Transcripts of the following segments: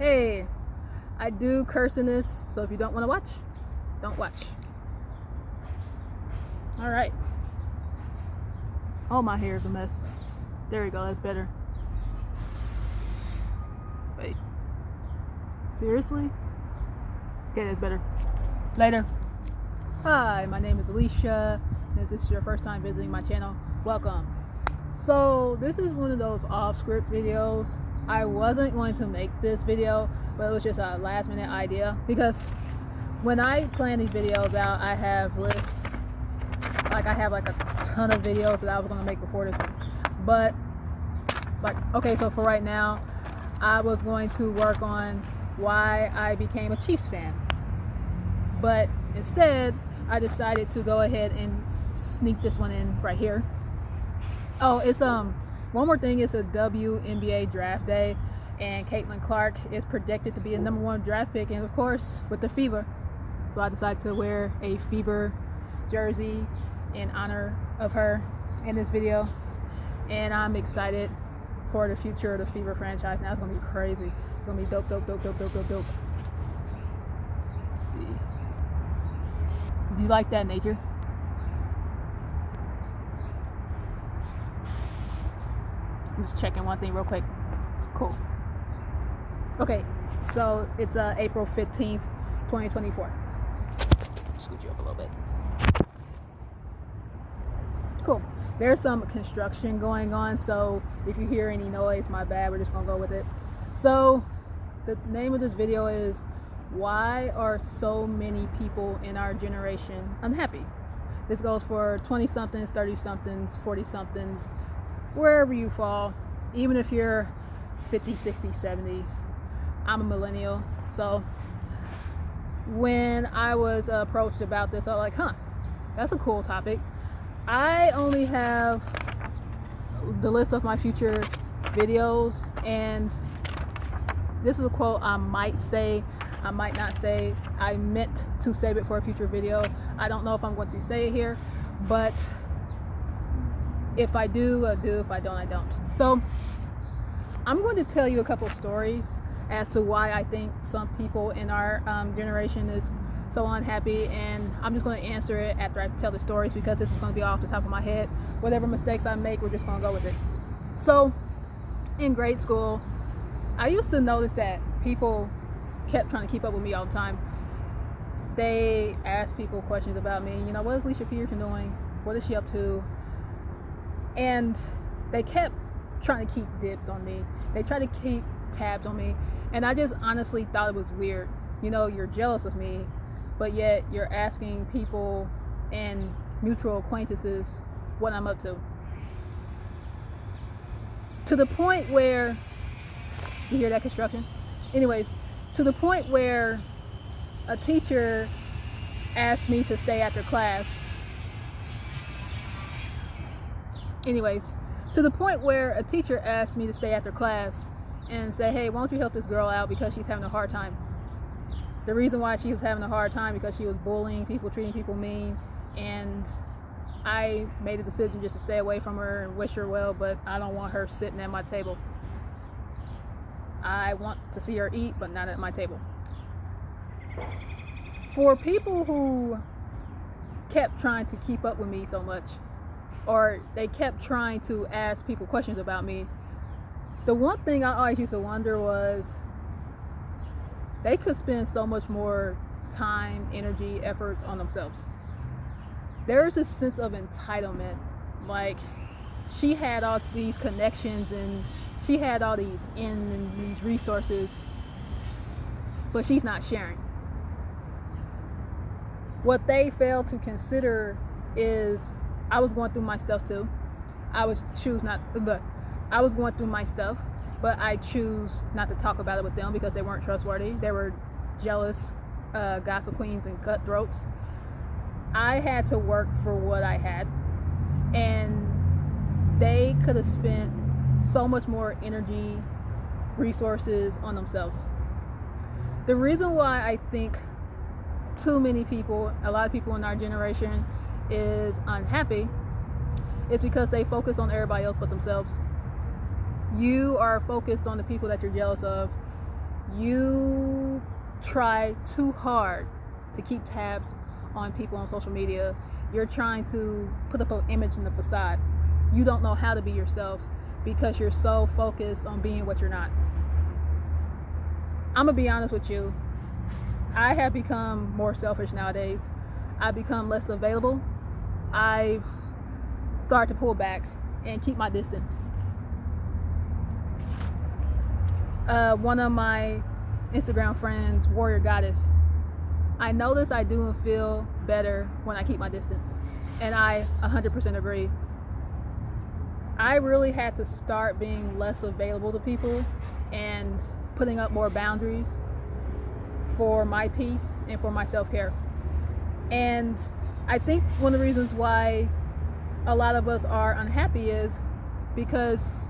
Hey, I do curse in this, so if you don't want to watch, don't watch. Alright. Oh, my hair is a mess. There we go, that's better. Wait. Seriously? Okay, that's better. Later. Hi, my name is Alicia, and if this is your first time visiting my channel, welcome. So, this is one of those off-script videos. I wasn't going to make this video, but it was just a last-minute idea, because when I plan these videos out, I have lists. I have a ton of videos that I was going to make before this one. But, okay, so for right now, I was going to work on why I became a Chiefs fan. But instead, I decided to go ahead and sneak this one in right here. Oh, it's one more thing, it's a WNBA draft day, and Caitlin Clark is predicted to be a #1 draft pick, and of course with the Fever, so I decided to wear a Fever jersey in honor of her in this video, and I'm excited for the future of the Fever franchise. Now it's gonna be crazy. It's gonna be dope. Let's see. Do you like that, nature? I'm just checking one thing real quick. Cool. Okay, so it's April 15th, 2024. Scoot you up a little bit. Cool. There's some construction going on, so if you hear any noise, my bad. We're just gonna go with it. So the name of this video is why are so many people in our generation unhappy? This goes for 20-somethings, 30-somethings, 40-somethings, wherever you fall, even if you're 50s, 60s, 70s. I'm a millennial, so when I was approached about this, I was like, that's a cool topic. I only have the list of my future videos, and this is a quote I might say, I might not say. I meant to save it for a future video. I don't know if I'm going to say it here, but if I do, I do. If I don't, I don't. So I'm going to tell you a couple stories as to why I think some people in our generation is so unhappy, and I'm just going to answer it after I tell the stories, because this is going to be off the top of my head. Whatever mistakes I make, we're just going to go with it. So in grade school, I used to notice that people kept trying to keep up with me all the time. They asked people questions about me. You know, what is Alicia Peterson doing? What is she up to? And they kept trying to keep dibs on me. They tried to keep tabs on me. And I just honestly thought it was weird. You know, you're jealous of me, but yet you're asking people and mutual acquaintances what I'm up to. To the point where, you hear that construction? Anyways, to the point where a teacher asked me to stay after class. Anyways, to the point where a teacher asked me to stay after class and say, hey, why don't you help this girl out because she's having a hard time. The reason why she was having a hard time because she was bullying people, treating people mean, and I made a decision just to stay away from her and wish her well, but I don't want her sitting at my table. I want to see her eat, but not at my table. For people who kept trying to keep up with me so much, or they kept trying to ask people questions about me, the one thing I always used to wonder was, they could spend so much more time, energy, effort on themselves. There's a sense of entitlement. Like, she had all these connections and she had all these and these resources, but she's not sharing. What they failed to consider is I was going through my stuff too. I was going through my stuff, but I choose not to talk about it with them because they weren't trustworthy. They were jealous, gossip queens and cutthroats. I had to work for what I had, and they could have spent so much more energy, resources on themselves. The reason why I think too many people, a lot of people in our generation is unhappy, is because they focus on everybody else but themselves. You are focused on the people that you're jealous of. You try too hard to keep tabs on people on social media. You're trying to put up an image in the facade. You don't know how to be yourself because you're so focused on being what you're not. I'm gonna be honest with you. I have become more selfish nowadays. I've become less available. I've started to pull back and keep my distance. One of my Instagram friends, Warrior Goddess, I notice I do and feel better when I keep my distance. And I 100% agree. I really had to start being less available to people and putting up more boundaries for my peace and for my self-care. And I think one of the reasons why a lot of us are unhappy is because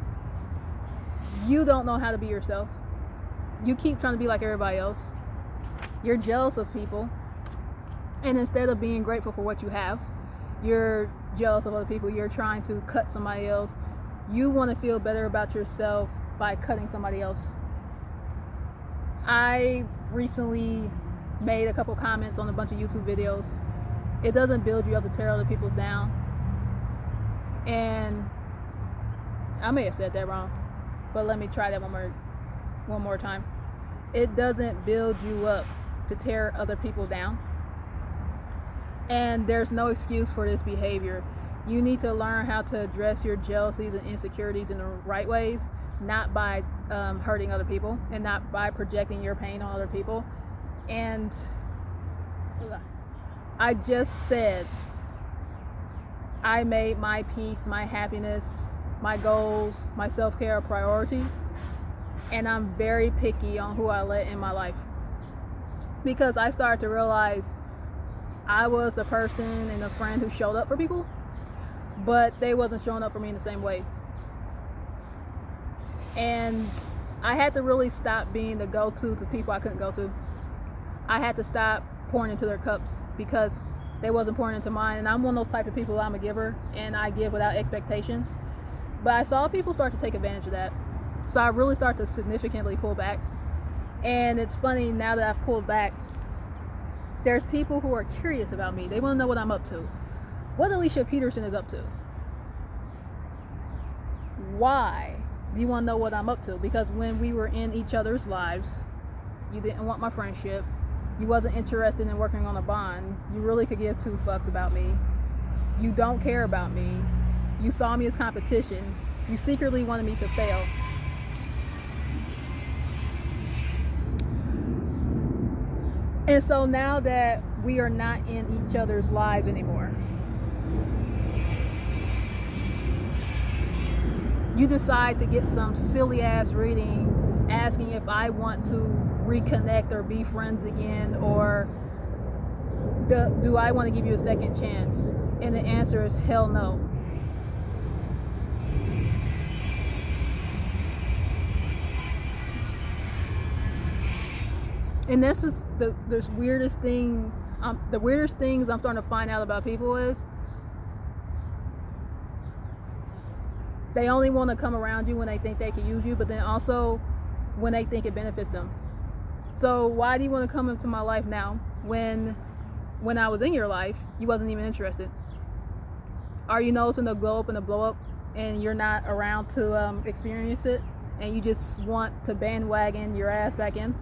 you don't know how to be yourself. You keep trying to be like everybody else. You're jealous of people. And instead of being grateful for what you have, you're jealous of other people. You're trying to cut somebody else. You want to feel better about yourself by cutting somebody else. I recently made a couple comments on a bunch of YouTube videos. It doesn't build you up to tear other people's down. And I may have said that wrong, but let me try that one more time. It doesn't build you up to tear other people down. And there's no excuse for this behavior. You need to learn how to address your jealousies and insecurities in the right ways, not by hurting other people and not by projecting your pain on other people. And I just said I made my peace, my happiness, my goals, my self-care a priority. And I'm very picky on who I let in my life. Because I started to realize I was a person and a friend who showed up for people, but they wasn't showing up for me in the same ways. And I had to really stop being the go-to to people I couldn't go to. I had to stop pouring into their cups because they wasn't pouring into mine. And I'm one of those type of people, I'm a giver and I give without expectation. But I saw people start to take advantage of that. So I really started to significantly pull back. And it's funny, now that I've pulled back, there's people who are curious about me. They want to know what I'm up to. What Alicia Peterson is up to. Why do you want to know what I'm up to? Because when we were in each other's lives, you didn't want my friendship. You wasn't interested in working on a bond. You really could give two fucks about me. You don't care about me. You saw me as competition. You secretly wanted me to fail. And so now that we are not in each other's lives anymore, you decide to get some silly ass reading asking if I want to reconnect or be friends again, or do I want to give you a second chance? And the answer is hell no. And this is the weirdest thing. The weirdest things I'm starting to find out about people is they only want to come around you when they think they can use you, but then also when they think it benefits them. So why do you want to come into my life now when I was in your life, you wasn't even interested? Are you noticing the glow up and the blow up and you're not around to experience it and you just want to bandwagon your ass back in?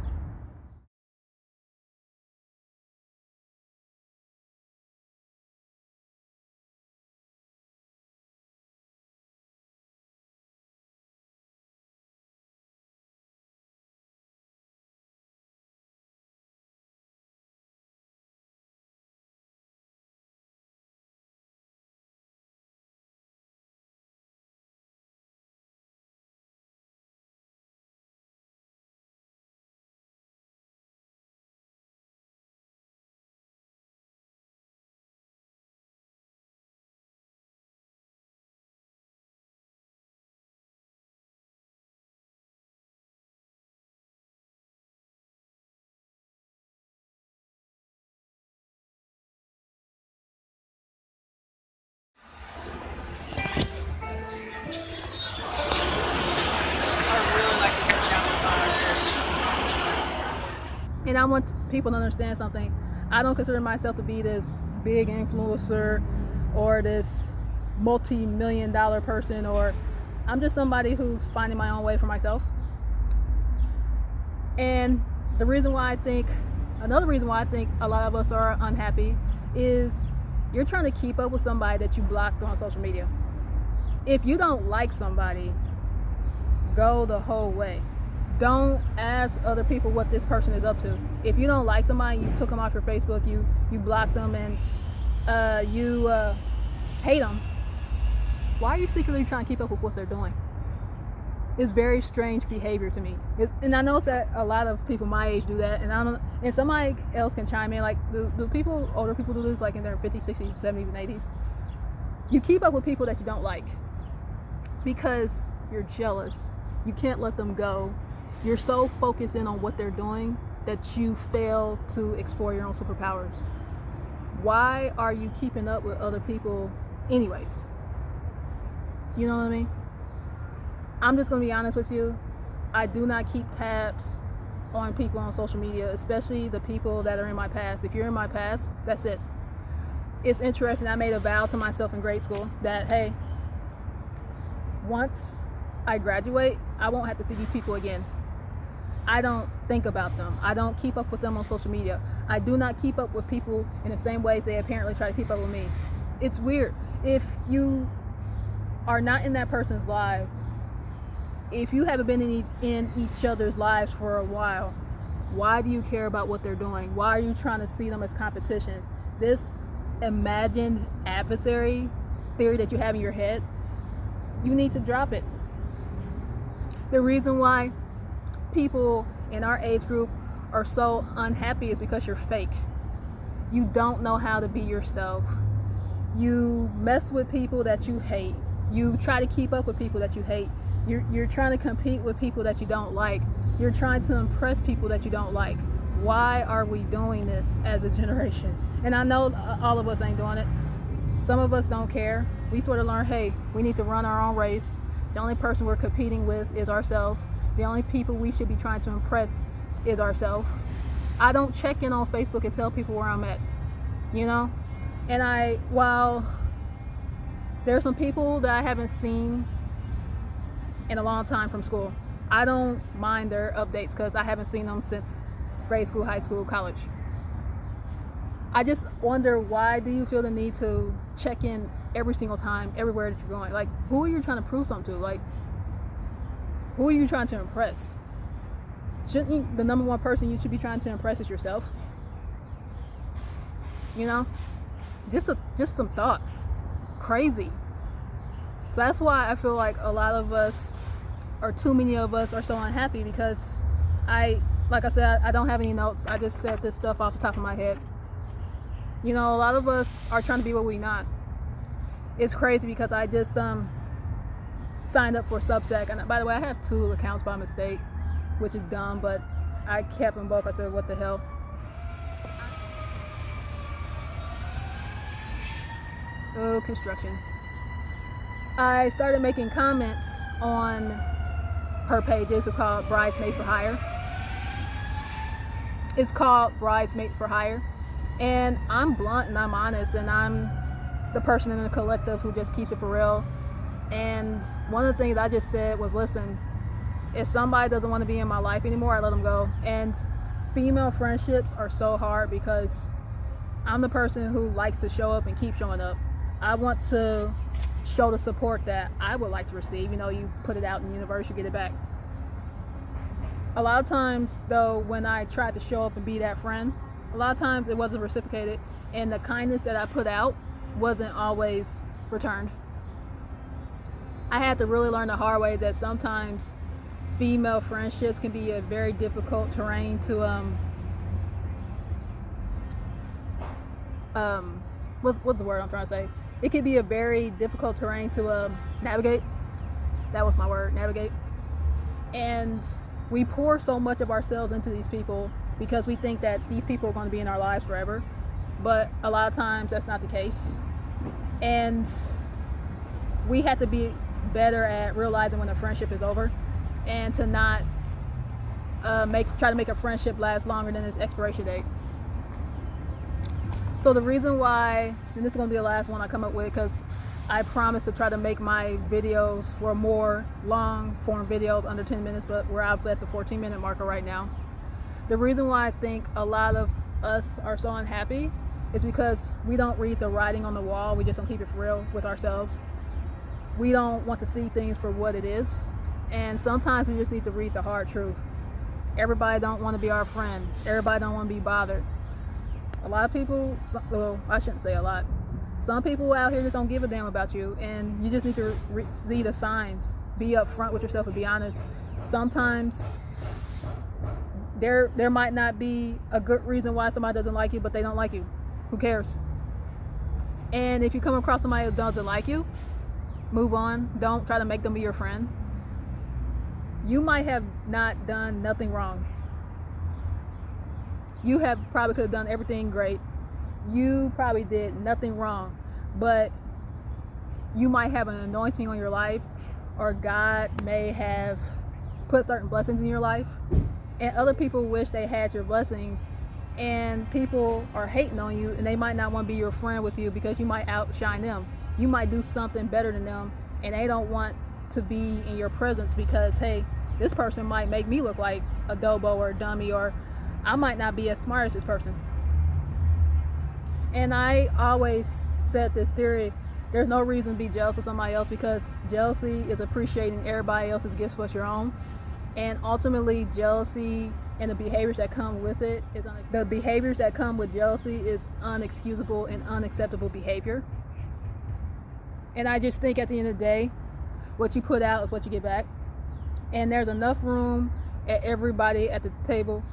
And I want people to understand something. I don't consider myself to be this big influencer or this multi-million-dollar person, or I'm just somebody who's finding my own way for myself. And another reason why I think a lot of us are unhappy is you're trying to keep up with somebody that you blocked on social media. If you don't like somebody, go the whole way. Don't ask other people what this person is up to. If you don't like somebody, you took them off your Facebook, you blocked them, and you hate them, why are you secretly trying to keep up with what they're doing? It's very strange behavior to me. And I know that a lot of people my age do that, and somebody else can chime in, like the older people do this, like in their 50s, 60s, 70s, and 80s. You keep up with people that you don't like because you're jealous. You can't let them go. You're so focused in on what they're doing that you fail to explore your own superpowers. Why are you keeping up with other people anyways? You know what I mean? I'm just going to be honest with you. I do not keep tabs on people on social media, especially the people that are in my past. If you're in my past, that's it. It's interesting. I made a vow to myself in grade school that, hey, once I graduate, I won't have to see these people again. I don't think about them. I don't keep up with them on social media. I do not keep up with people in the same ways they apparently try to keep up with me. It's weird. If you are not in that person's life, if you haven't been in each other's lives for a while, why do you care about what they're doing? Why are you trying to see them as competition? This imagined adversary theory that you have in your head, you need to drop it. The reason why people in our age group are so unhappy is because you're fake. You don't know how to be yourself. You mess with people that you hate. You try to keep up with people that you hate. You're trying to compete with people that you don't like. You're trying to impress people that you don't like. Why are we doing this as a generation? And I know all of us ain't doing it. Some of us don't care. We sort of learn, hey, we need to run our own race. The only person we're competing with is ourselves. The only people we should be trying to impress is ourselves. I don't check in on Facebook and tell people where I'm at, you know? And while there are some people that I haven't seen in a long time from school, I don't mind their updates because I haven't seen them since grade school, high school, college. I just wonder, why do you feel the need to check in every single time, everywhere that you're going? Like, who are you trying to prove something to? Like, who are you trying to impress? Shouldn't the number one person you should be trying to impress is yourself? You know? Just some thoughts. Crazy. So that's why I feel like a lot of us, or too many of us, are so unhappy, because like I said, I don't have any notes. I just said this stuff off the top of my head. You know, a lot of us are trying to be what we're not. It's crazy because I just signed up for Substack, and by the way, I have 2 accounts by mistake, which is dumb, but I kept them both. I said, what the hell? Oh, construction. I started making comments on her page. It's called Bridesmaid for Hire. It's called Bridesmaid for Hire. And I'm blunt and I'm honest, and I'm the person in the collective who just keeps it for real. And one of the things I just said was, listen, if somebody doesn't want to be in my life anymore, I let them go. And female friendships are so hard because I'm the person who likes to show up and keep showing up. I want to show the support that I would like to receive. You know, you put it out in the universe, you get it back. A lot of times, though, when I tried to show up and be that friend, a lot of times it wasn't reciprocated, and the kindness that I put out wasn't always returned. I had to really learn the hard way that sometimes female friendships can be a very difficult terrain to what's the word I'm trying to say? It can be a very difficult terrain to navigate. That was my word, navigate. And we pour so much of ourselves into these people because we think that these people are going to be in our lives forever. But a lot of times that's not the case. And we have to be better at realizing when a friendship is over, and to not try to make a friendship last longer than its expiration date. So the reason why, and this is going to be the last one I come up with, because I promise to try to make my videos were more long form videos under 10 minutes, but we're obviously at the 14-minute marker right now. The reason why I think a lot of us are so unhappy is because we don't read the writing on the wall. We just don't keep it for real with ourselves. We don't want to see things for what it is. And sometimes we just need to read the hard truth. Everybody don't want to be our friend. Everybody don't want to be bothered. A lot of people, well, I shouldn't say a lot. Some people out here just don't give a damn about you, and you just need to see the signs. Be upfront with yourself and be honest. Sometimes there might not be a good reason why somebody doesn't like you, but they don't like you. Who cares? And if you come across somebody who doesn't like you, move on. Don't try to make them be your friend. You might have not done nothing wrong. You have probably could have done everything great. You probably did nothing wrong, but you might have an anointing on your life, or God may have put certain blessings in your life, and other people wish they had your blessings, and people are hating on you, and they might not want to be your friend with you because you might outshine them. You might do something better than them, and they don't want to be in your presence because, hey, this person might make me look like a dobo or a dummy, or I might not be as smart as this person. And I always said this theory, there's no reason to be jealous of somebody else, because jealousy is appreciating everybody else's gifts but your own. And ultimately, jealousy and the behaviors that come with it is the behaviors that come with jealousy is unexcusable and unacceptable behavior. And I just think at the end of the day, what you put out is what you get back. And there's enough room at everybody at the table.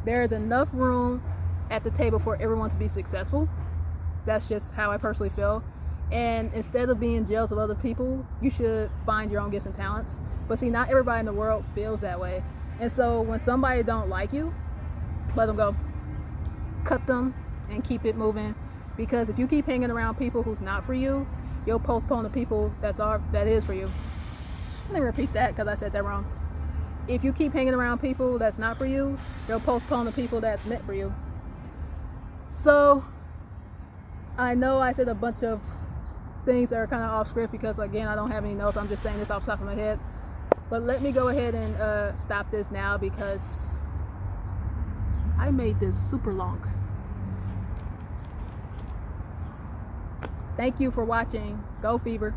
There is enough room at the table for everyone to be successful. That's just how I personally feel. And instead of being jealous of other people, you should find your own gifts and talents. But see, not everybody in the world feels that way. And so when somebody don't like you, let them go. Cut them and keep it moving. Because if you keep hanging around people who's not for you, you'll postpone the people that is for you. Let me repeat that because I said that wrong. If you keep hanging around people that's not for you, you'll postpone the people that's meant for you. So I know I said a bunch of things that are kind of off script because, again, I don't have any notes. I'm just saying this off the top of my head. But let me go ahead and stop this now because I made this super long. Thank you for watching. Go Fever.